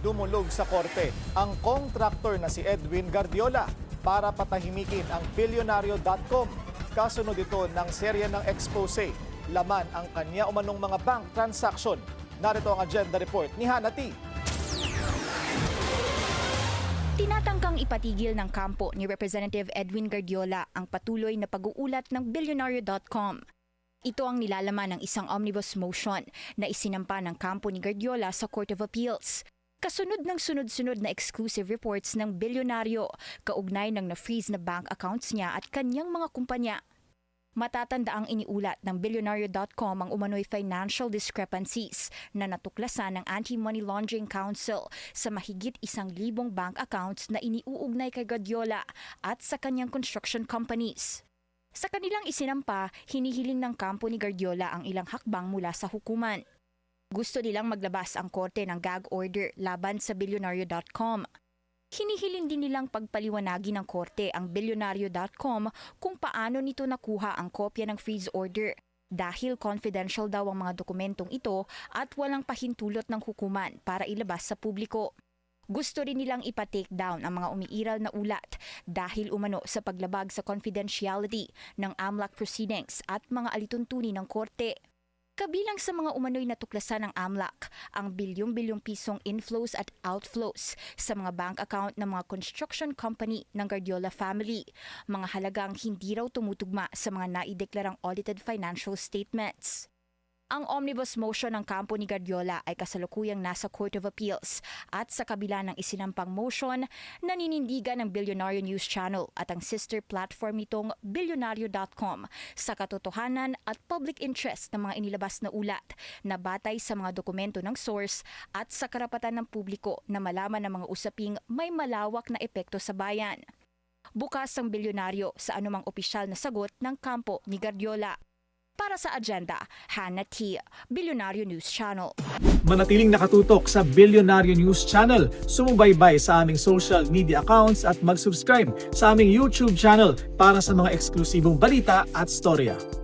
dumulog sa korte ang kontraktor na si Edwin Guardiola para patahimikin ang Bilyonaryo.com. Kasunod ito ng serye ng expose. Laman ang kanya umanong mga bank transaction. Narito ang agenda report ni Hannah T. Tinatangkang ipatigil ng kampo ni Representative Edwin Guardiola ang patuloy na pag-uulat ng Bilyonaryo.com. Ito ang nilalaman ng isang omnibus motion na isinampa ng kampo ni Guardiola sa Court of Appeals. Kasunod ng sunod-sunod na exclusive reports ng Bilyonaryo kaugnay ng na-freeze na bank accounts niya at kanyang mga kumpanya. Matatanda ang iniulat ng Bilyonaryo.com ang umano'y financial discrepancies na natuklasan ng Anti-Money Laundering Council sa mahigit 1,000 bank accounts na iniuugnay kay Guardiola at sa kanyang construction companies. Sa kanilang isinampa, hinihiling ng kampo ni Guardiola ang ilang hakbang mula sa hukuman. Gusto nilang maglabas ang korte ng gag order laban sa Bilyonaryo.com. Hinihiling din nilang pagpaliwanagin ng korte ang Bilyonaryo.com kung paano nito nakuha ang kopya ng freeze order dahil confidential daw ang mga dokumentong ito at walang pahintulot ng hukuman para ilabas sa publiko. Gusto rin nilang ipa-take down ang mga umiiral na ulat dahil umano sa paglabag sa confidentiality ng AMLAC proceedings at mga alituntunin ng korte. Kabilang sa mga umano'y natuklasan ng AMLAC ang bilyong-bilyong pisong inflows at outflows sa mga bank account ng mga construction company ng Guardiola family, mga halagang hindi raw tumutugma sa mga naideklarang audited financial statements. Ang omnibus motion ng kampo ni Guardiola ay kasalukuyang nasa Court of Appeals at sa kabila ng isinampang motion, naninindigan ng Bilyonaryo News Channel at ang sister platform nitong Bilyonaryo.com sa katotohanan at public interest ng mga inilabas na ulat na batay sa mga dokumento ng source at sa karapatan ng publiko na malaman ng mga usaping may malawak na epekto sa bayan. Bukas ang Bilyonaryo sa anumang opisyal na sagot ng kampo ni Guardiola. Para sa agenda, Hannah T, Bilyonaryo News Channel. Manatiling nakatutok sa Bilyonaryo News Channel, sumubaybay sa aming social media accounts at mag-subscribe sa aming YouTube channel para sa mga eksklusibong balita at storya.